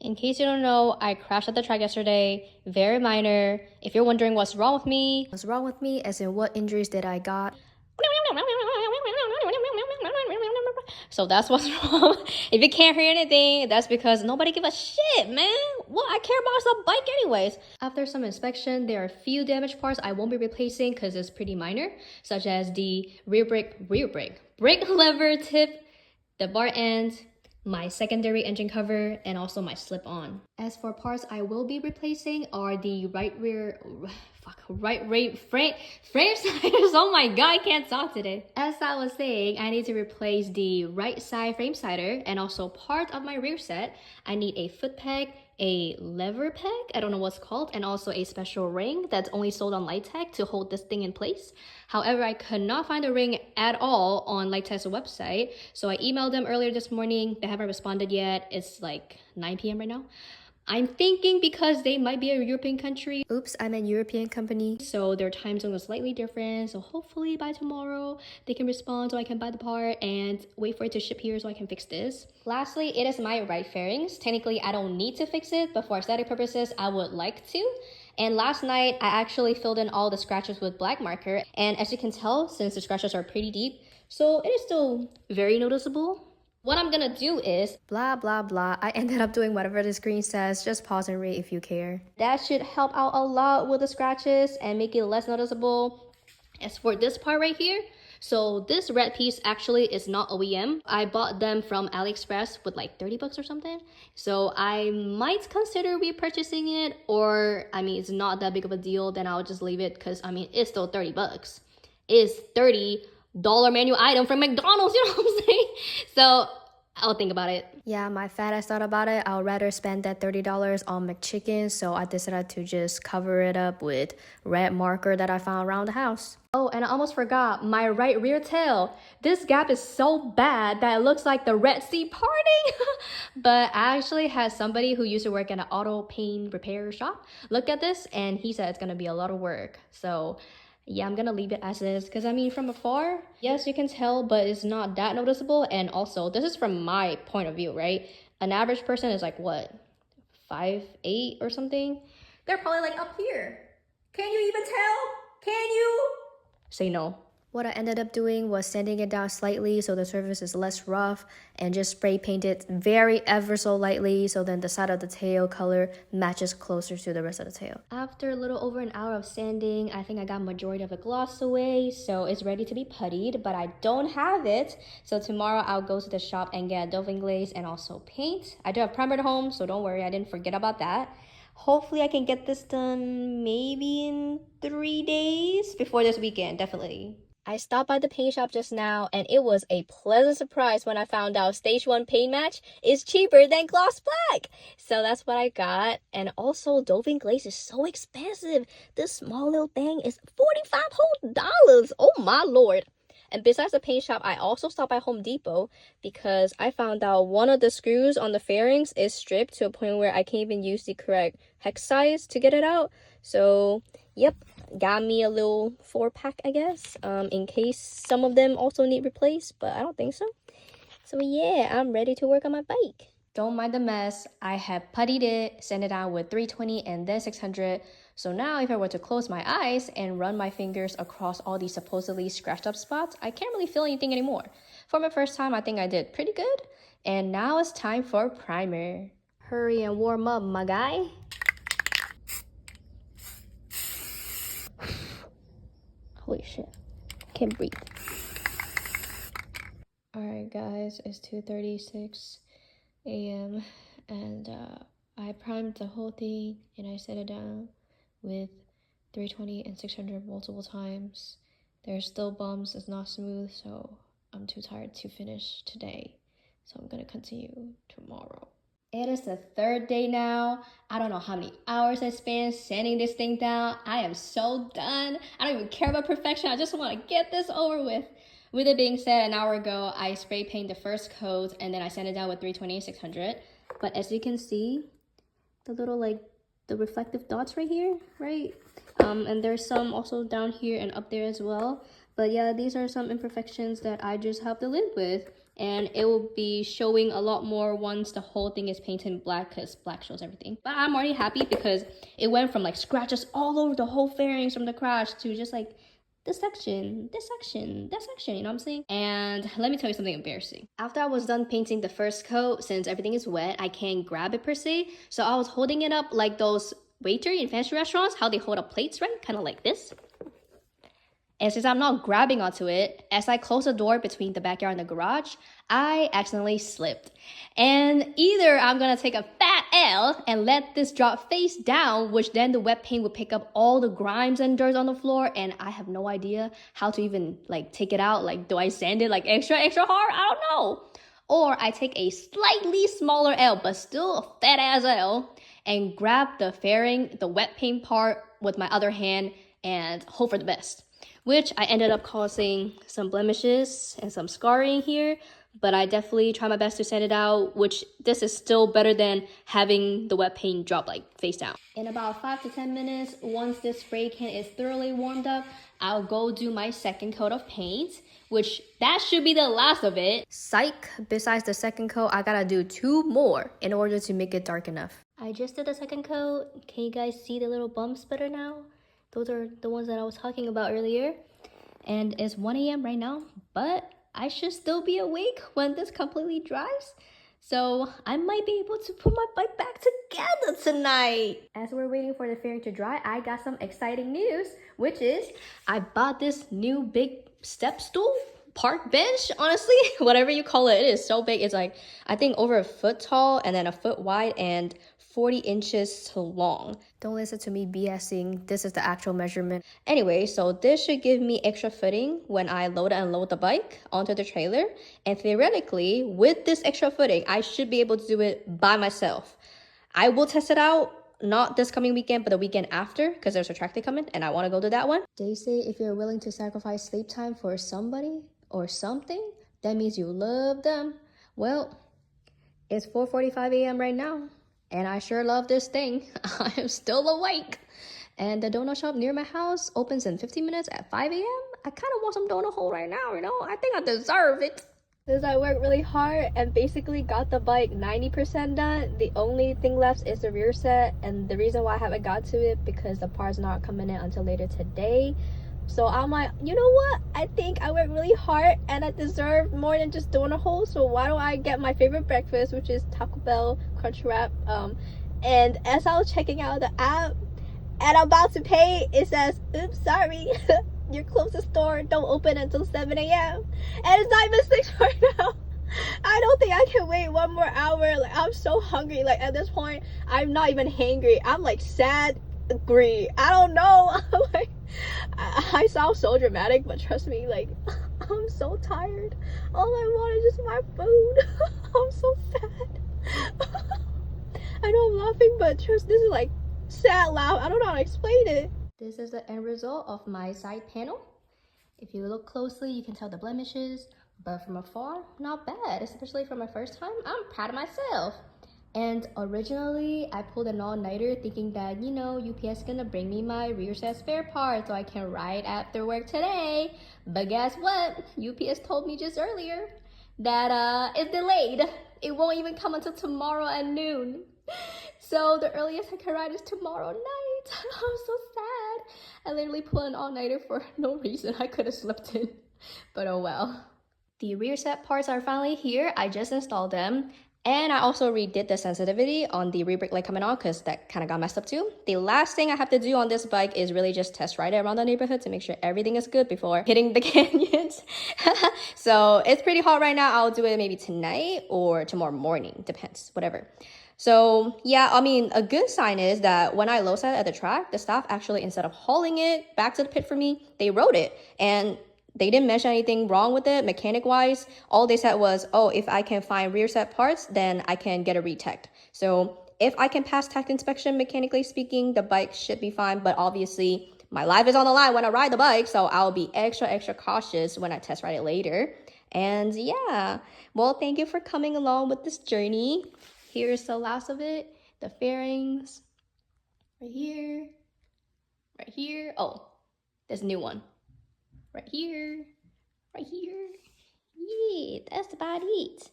In case you don't know, I crashed at the track yesterday. Very minor. If you're wondering what's wrong with me, as in what injuries did I got? So that's what's wrong. If you can't hear anything, that's because nobody give a shit, man. What I care about is the bike anyways. After some inspection, there are a few damaged parts I won't be replacing because it's pretty minor, such as the brake lever tip, the bar end, my secondary engine cover, and also my slip-on. As for parts I will be replacing are the right rear frame sliders. Oh my god, I can't talk today. As I was saying, I need to replace the right side frame slider and also part of my rear set. I need a foot peg, a lever peg, I don't know what's called, and also a special ring that's only sold on Lighttech to hold this thing in place. However, I could not find a ring at all on Lighttech's website, so I emailed them earlier this morning. They haven't responded yet. It's like 9 p.m. right now. I'm thinking because they might be a European country. Oops, I'm a European company. So their time zone is slightly different. So hopefully by tomorrow they can respond so I can buy the part and wait for it to ship here so I can fix this. Lastly, it is my right fairings. Technically, I don't need to fix it, but for aesthetic purposes, I would like to. And last night, I actually filled in all the scratches with black marker. And as you can tell, since the scratches are pretty deep, so it is still very noticeable. What I'm gonna do is blah blah blah. I ended up doing whatever the screen says. Just pause and read if you care. That should help out a lot with the scratches and make it less noticeable. As for this part right here, so this red piece actually is not OEM. I bought them from AliExpress with like 30 bucks or something. So I might consider repurchasing it, or I mean, it's not that big of a deal, then I'll just leave it because I mean, it's still 30 bucks. It's $30 menu item from McDonald's, you know what I'm saying? So I'll think about it. Yeah, my fat ass thought about it. I'll rather spend that $30 on McChicken, so I decided to just cover it up with red marker that I found around the house. Oh, and I almost forgot, my right rear tail. This gap is so bad that it looks like the Red Sea parting. But I actually had somebody who used to work in an auto paint repair shop look at this, and he said it's gonna be a lot of work. So yeah, I'm gonna leave it as is because I mean, from afar, yes, you can tell, but it's not that noticeable. And also, this is from my point of view, right? An average person is like what, 5'8" or something? They're probably like up here. Can you even tell? Can you? Say no. What I ended up doing was sanding it down slightly so the surface is less rough, and just spray paint it very ever so lightly so then the side of the tail color matches closer to the rest of the tail. After a little over an hour of sanding, I think I got majority of the gloss away, so it's ready to be puttied, but I don't have it. So tomorrow I'll go to the shop and get a Dolphin Glaze and also paint. I do have primer at home, so don't worry, I didn't forget about that. Hopefully I can get this done maybe in 3 days before this weekend, definitely. I stopped by the paint shop just now, and it was a pleasant surprise when I found out Stage 1 paint match is cheaper than gloss black. So that's what I got. And also, Dolphin Glaze is so expensive. This small little thing is $45 whole. Oh my lord. And besides the paint shop, I also stopped by Home Depot because I found out one of the screws on the fairings is stripped to a point where I can't even use the correct hex size to get it out. So, yep, got me a little 4-pack, I guess, in case some of them also need replaced, but I don't think so. So yeah, I'm ready to work on my bike. Don't mind the mess. I have puttied it, sent it out with 320 and then 600. So now if I were to close my eyes and run my fingers across all these supposedly scratched up spots, I can't really feel anything anymore. For my first time, I think I did pretty good. And now it's time for primer. Hurry and warm up, my guy. Holy shit, can't breathe. Alright guys, it's 2:36 a.m. and I primed the whole thing and I set it down with 320 and 600 multiple times. There's still bumps, it's not smooth, so I'm too tired to finish today. So I'm gonna continue tomorrow. It is the 3rd day now. I don't know how many hours I spent sanding this thing down. I am so done. I don't even care about perfection. I just want to get this over with. With it being said, an hour ago, I spray painted the first coat and then I sanded down with 320 and 600. But as you can see, the little the reflective dots right here, right? And there's some also down here and up there as well. But yeah, these are some imperfections that I just have to live with. and it will be showing a lot more once the whole thing is painted black, because black shows everything. But I'm already happy because it went from like scratches all over the whole fairings from the crotch to just like this section, this section, that section, you know what I'm saying? And let me tell you something embarrassing. After I was done painting the first coat, since everything is wet, I can't grab it per se. So I was holding it up like those waiter in fancy restaurants, how they hold up plates, right? Kind of like this. And since I'm not grabbing onto it, as I close the door between the backyard and the garage, I accidentally slipped. And either I'm gonna take a fat L and let this drop face down, which then the wet paint would pick up all the grimes and dirt on the floor, and I have no idea how to even like take it out. Like, do I sand it like extra hard? I don't know. Or I take a slightly smaller L, but still a fat ass L, and grab the fairing, the wet paint part with my other hand and hope for the best. Which I ended up causing some blemishes and some scarring here, but I definitely try my best to sand it out, which this is still better than having the wet paint drop like face down. In about 5 to 10 minutes, once this spray can is thoroughly warmed up, I'll go do my second coat of paint, which that should be the last of it. Psych, besides the second coat, I gotta do 2 more in order to make it dark enough. I just did the second coat. Can you guys see the little bumps better now? Those are the ones that I was talking about earlier. And it's 1 a.m. right now, but I should still be awake when this completely dries. So I might be able to put my bike back together tonight. As we're waiting for the fairing to dry, I got some exciting news, which is I bought this new big step stool, park bench, honestly, whatever you call it. It is so big. It's like, I think over a foot tall and then a foot wide and 40 inches long. Don't listen to me BSing. This is the actual measurement. Anyway, so this should give me extra footing when I load and unload the bike onto the trailer. And theoretically, with this extra footing, I should be able to do it by myself. I will test it out, not this coming weekend, but the weekend after, because there's a track day coming and I want to go to that one. They say if you're willing to sacrifice sleep time for somebody or something, that means you love them. Well, it's 4:45 a.m. right now. And I sure love this thing. I am still awake. And the donut shop near my house opens in 15 minutes at 5 a.m. I kind of want some donut hole right now, you know? I think I deserve it. Since I worked really hard and basically got the bike 90% done, the only thing left is the rear set. And the reason why I haven't got to it because the part's not coming in until later today. So I'm like, you know what? I think I worked really hard and I deserve more than just donut hole. So why don't I get my favorite breakfast, which is Taco Bell Crunch Wrap. And as I was checking out the app and I'm about to pay, it says, oops, sorry. Your closest store don't open until 7 a.m. And it's not even 6 right now. I don't think I can wait 1 more hour. Like, I'm so hungry. Like, at this point, I'm not even hangry. I'm like sad, angry. I don't know. Like, I sound so dramatic, but trust me, like, I'm so tired. All I want is just my food. I'm so sad. I know I'm laughing, but trust, this is like sad laugh. I don't know how to explain it. This is the end result of my side panel. If you look closely, you can tell the blemishes, but from afar, not bad, especially for my first time. I'm proud of myself. And originally, I pulled an all-nighter thinking that, you know, UPS is gonna bring me my rear set spare part so I can ride after work today. But guess what? UPS told me just earlier that it's delayed. It won't even come until tomorrow at noon. So the earliest I can ride is tomorrow night. I'm so sad. I literally pulled an all-nighter for no reason. I could have slept in, but oh well. The rear set parts are finally here. I just installed them. And I also redid the sensitivity on the rear brake light coming on because that kind of got messed up too. The last thing I have to do on this bike is really just test ride it around the neighborhood to make sure everything is good before hitting the canyons. So it's pretty hot right now. I'll do it maybe tonight or tomorrow morning, depends, whatever. So yeah, I mean, a good sign is that when I low set at the track, the staff actually, instead of hauling it back to the pit for me, they rode it. And they didn't mention anything wrong with it mechanic wise. All they said was, oh, if I can find rear set parts, then I can get a retech. So if I can pass tech inspection, mechanically speaking, the bike should be fine. But obviously my life is on the line when I ride the bike. So I'll be extra cautious when I test ride it later. And yeah, well, thank you for coming along with this journey. Here's the last of it. The fairings right here. Oh, there's a new one. Right here. Yeah, that's about it.